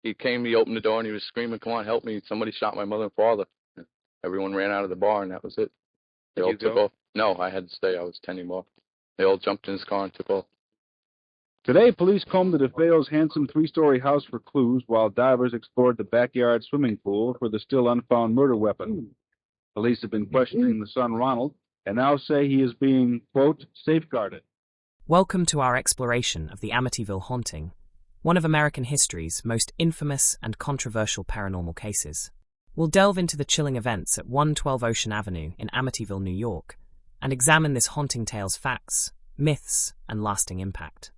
he came, he opened the door, and he was screaming, "Come on, help me! Somebody shot my mother and father!" Everyone ran out of the bar, and that was it. They all took off. No, I had to stay. I was tending bar. They all jumped in his car and took off. Today, police combed the DeFeo's handsome three-story house for clues, while divers explored the backyard swimming pool for the still unfound murder weapon. Police have been questioning the son, Ronald, and now say he is being, quote, safeguarded. Welcome to our exploration of the Amityville haunting, one of American history's most infamous and controversial paranormal cases. We'll delve into the chilling events at 112 Ocean Avenue in Amityville, New York, and examine this haunting tale's facts, myths, and lasting impact.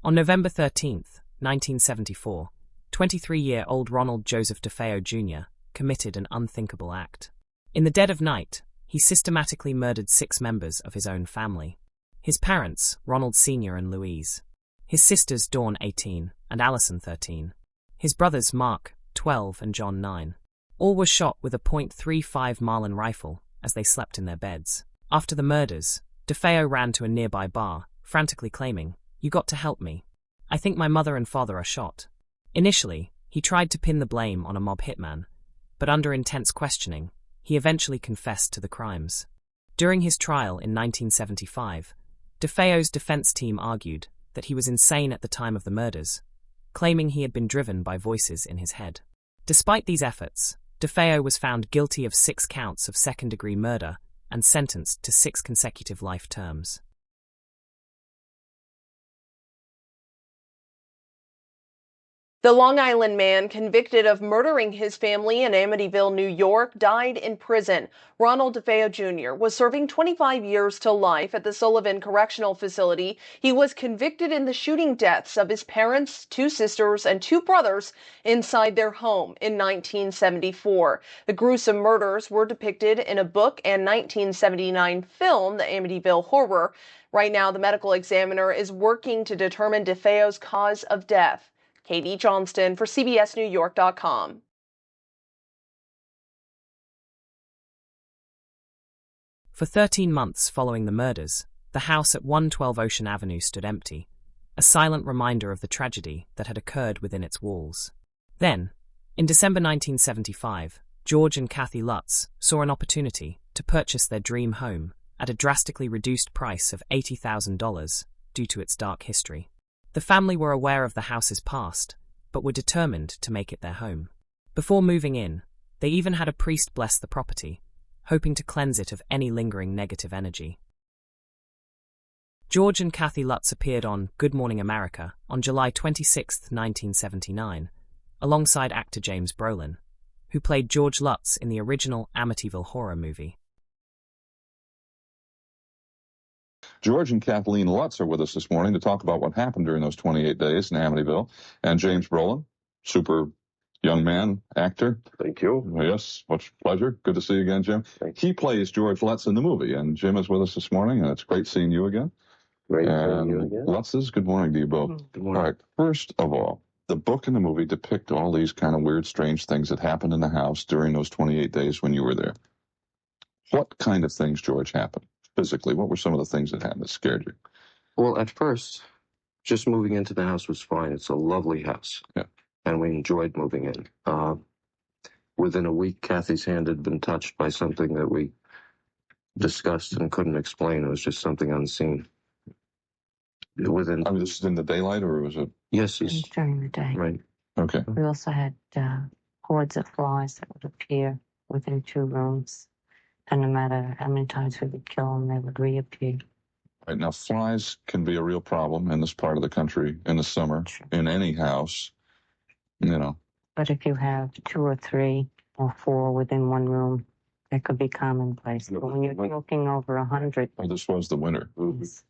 On November 13, 1974, 23-year-old Ronald Joseph DeFeo Jr. committed an unthinkable act. In the dead of night, he systematically murdered 6 members of his own family. His parents, Ronald Sr. and Louise. His sisters, Dawn, 18, and Allison, 13. His brothers, Mark, 12, and John, 9. All were shot with a .35 Marlin rifle as they slept in their beds. After the murders, DeFeo ran to a nearby bar, frantically claiming, "You got to help me. I think my mother and father are shot." Initially, he tried to pin the blame on a mob hitman, but under intense questioning, he eventually confessed to the crimes. During his trial in 1975, DeFeo's defense team argued that he was insane at the time of the murders, claiming he had been driven by voices in his head. Despite these efforts, DeFeo was found guilty of 6 counts of second-degree murder and sentenced to 6 consecutive life terms. The Long Island man convicted of murdering his family in Amityville, New York, died in prison. Ronald DeFeo Jr. was serving 25 years to life at the Sullivan Correctional Facility. He was convicted in the shooting deaths of his parents, 2 sisters, and 2 brothers inside their home in 1974. The gruesome murders were depicted in a book and 1979 film, The Amityville Horror. Right now, the medical examiner is working to determine DeFeo's cause of death. Katie Johnston for CBSNewYork.com. For 13 months following the murders, the house at 112 Ocean Avenue stood empty, a silent reminder of the tragedy that had occurred within its walls. Then, in December 1975, George and Kathy Lutz saw an opportunity to purchase their dream home at a drastically reduced price of $80,000 due to its dark history. The family were aware of the house's past, but were determined to make it their home. Before moving in, they even had a priest bless the property, hoping to cleanse it of any lingering negative energy. George and Kathy Lutz appeared on Good Morning America on July 26, 1979, alongside actor James Brolin, who played George Lutz in the original Amityville horror movie. George and Kathleen Lutz are with us this morning to talk about what happened during those 28 days in Amityville. And James Brolin, super young man, actor. Thank you. Yes, much pleasure. Good to see you again, Jim. He plays George Lutz in the movie, and Jim is with us this morning, and it's great seeing you again. Great seeing you again. Lutzes, good morning to you both. Good morning. All right, first of all, the book and the movie depict all these kind of weird, strange things that happened in the house during those 28 days when you were there. What kind of things, George, happened? Physically, what were some of the things that happened that scared you? Well, at first, just moving into the house was fine. It's a lovely house. Yeah. And we enjoyed moving in. Within a week, Kathy's hand had been touched by something that we discussed and couldn't explain. It was just something unseen. I mean, this is in the daylight, or was it? Yes, it's during the day. right. Okay. We also had hordes of flies that would appear within 2 rooms. And no matter how many times we would kill them, they would reappear. Right, now, flies can be a real problem in this part of the country in the summer, in any house, you know. But if you have 2 or 3 or 4 within 1 room, that could be commonplace. But when you're talking over 100... Well, this was the winter. Yes.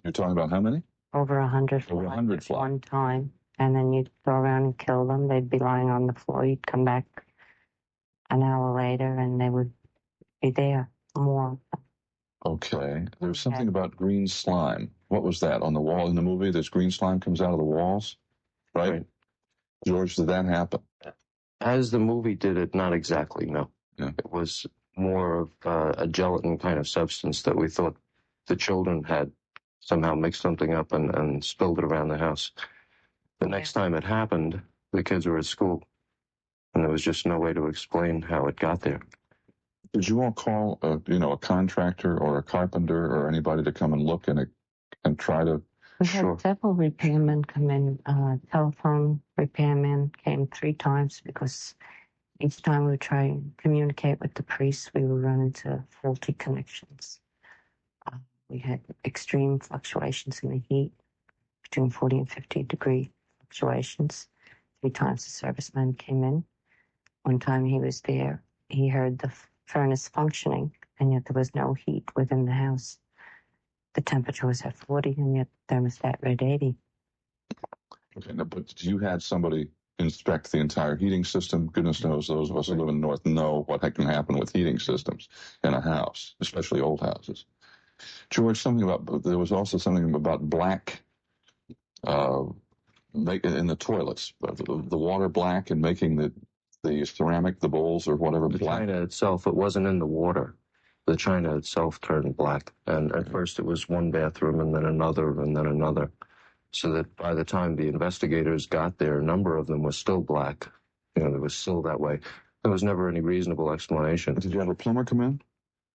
You're talking about how many? Over 100 flies. Over 100 at flies. one time. And then you'd go around and kill them. They'd be lying on the floor. You'd come back an hour later, and they would be there more. Okay. There's something about green slime. What was that? On the wall in the movie, this green slime comes out of the walls, right? George, did that happen? As the movie did it, not exactly, no. Yeah. It was more of a gelatin kind of substance that we thought the children had somehow mixed something up and spilled it around the house. The next time it happened, the kids were at school, and there was just no way to explain how it got there. Did you all call a contractor or a carpenter or anybody to come and look and try to? We had several repairmen come in. Telephone repairman came 3 times because each time we would try and communicate with the priest, we would run into faulty connections. We had extreme fluctuations in the heat, between 40 and 50 degree fluctuations. 3 times the serviceman came in. One time he was there, he heard the furnace functioning, and yet there was no heat within the house. The temperature was at 40, and yet the thermostat read 80. Okay, now, but you had somebody inspect the entire heating system. Goodness knows those of us who live in the North know what can happen with heating systems in a house, especially old houses. George, there was also something about black in the toilets, the water black, and making the ceramic, the bowls or whatever the black. China itself, it wasn't in the water. The china itself turned black. And at first it was one bathroom and then another and then another. So that by the time the investigators got there, a number of them was still black. It was still that way. There was never any reasonable explanation. Did you have a plumber come in?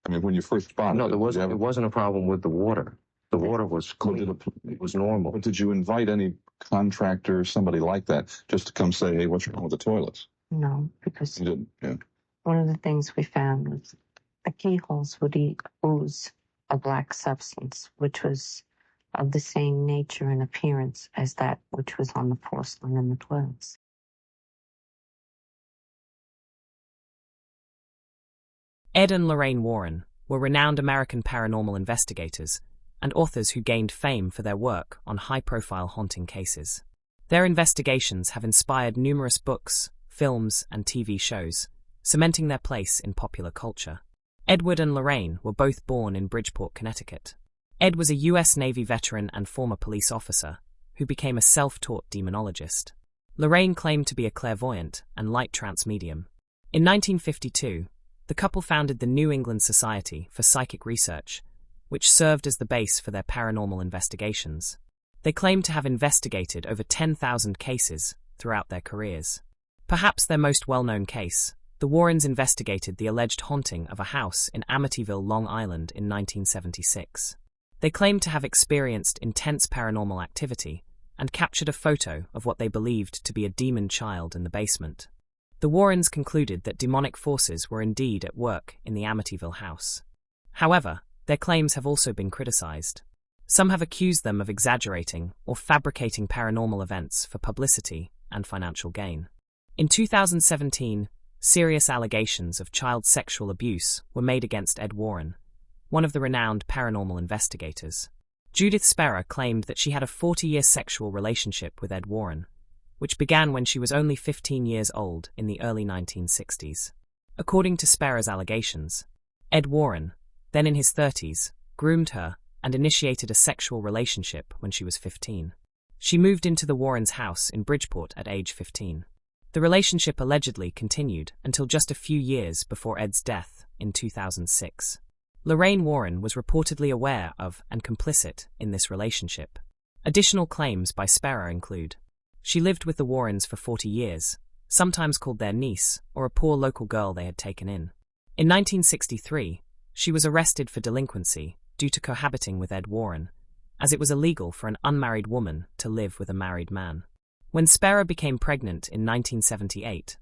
I mean, when you first spotted it, it wasn't a problem with the water. The water was clean. It was normal. But did you invite any contractor, somebody like that, just to come say, hey, what's wrong with the toilets? No, because you didn't. Yeah. One of the things we found was the keyholes would ooze a black substance, which was of the same nature and appearance as that which was on the porcelain in the toilets. Ed and Lorraine Warren were renowned American paranormal investigators and authors who gained fame for their work on high-profile haunting cases. Their investigations have inspired numerous books, films, and TV shows, cementing their place in popular culture. Edward and Lorraine were both born in Bridgeport, Connecticut. Ed was a U.S. Navy veteran and former police officer who became a self-taught demonologist. Lorraine claimed to be a clairvoyant and light trance medium. In 1952, the couple founded the New England Society for Psychic Research, which served as the base for their paranormal investigations. They claimed to have investigated over 10,000 cases throughout their careers. Perhaps their most well-known case, the Warrens investigated the alleged haunting of a house in Amityville, Long Island in 1976. They claimed to have experienced intense paranormal activity and captured a photo of what they believed to be a demon child in the basement. The Warrens concluded that demonic forces were indeed at work in the Amityville house. However, their claims have also been criticized. Some have accused them of exaggerating or fabricating paranormal events for publicity and financial gain. In 2017, serious allegations of child sexual abuse were made against Ed Warren, one of the renowned paranormal investigators. Judith Sperrer claimed that she had a 40-year sexual relationship with Ed Warren, which began when she was only 15 years old in the early 1960s. According to Sperrer's allegations, Ed Warren, then in his 30s, groomed her and initiated a sexual relationship when she was 15. She moved into the Warrens' house in Bridgeport at age 15. The relationship allegedly continued until just a few years before Ed's death in 2006. Lorraine Warren was reportedly aware of and complicit in this relationship. Additional claims by Sperrer include: she lived with the Warrens for 40 years, sometimes called their niece or a poor local girl they had taken in. In 1963, she was arrested for delinquency due to cohabiting with Ed Warren, as it was illegal for an unmarried woman to live with a married man. When Sperrer became pregnant in 1978,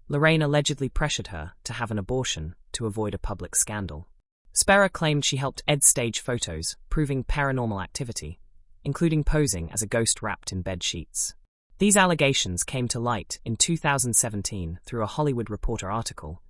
Lorraine allegedly pressured her to have an abortion to avoid a public scandal. Sperrer claimed she helped Ed stage photos proving paranormal activity, including posing as a ghost wrapped in bed sheets. These allegations came to light in 2017 through a Hollywood Reporter article,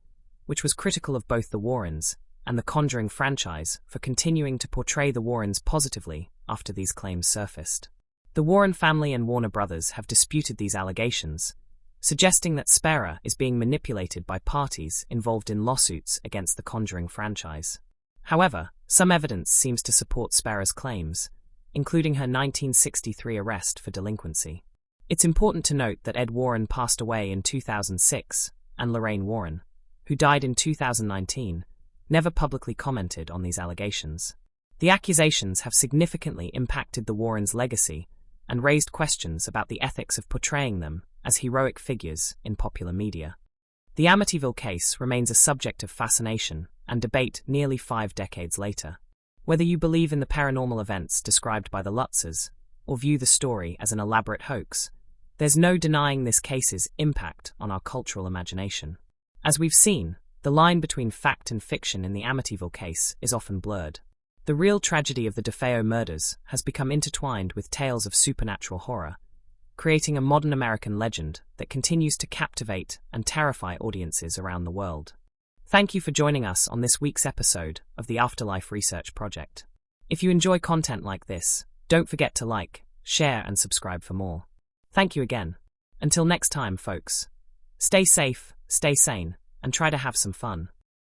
which was critical of both the Warrens and the Conjuring franchise for continuing to portray the Warrens positively after these claims surfaced. The Warren family and Warner Brothers have disputed these allegations, suggesting that Sperrer is being manipulated by parties involved in lawsuits against the Conjuring franchise. However, some evidence seems to support Sperrer's claims, including her 1963 arrest for delinquency. It's important to note that Ed Warren passed away in 2006, and Lorraine Warren, who died in 2019, never publicly commented on these allegations. The accusations have significantly impacted the Warrens' legacy and raised questions about the ethics of portraying them as heroic figures in popular media. The Amityville case remains a subject of fascination and debate nearly 5 decades later. Whether you believe in the paranormal events described by the Lutzers or view the story as an elaborate hoax, there's no denying this case's impact on our cultural imagination. As we've seen, the line between fact and fiction in the Amityville case is often blurred. The real tragedy of the DeFeo murders has become intertwined with tales of supernatural horror, creating a modern American legend that continues to captivate and terrify audiences around the world. Thank you for joining us on this week's episode of the Afterlife Research Project. If you enjoy content like this, don't forget to like, share, and subscribe for more. Thank you again. Until next time, folks. Stay safe, stay sane, and try to have some fun.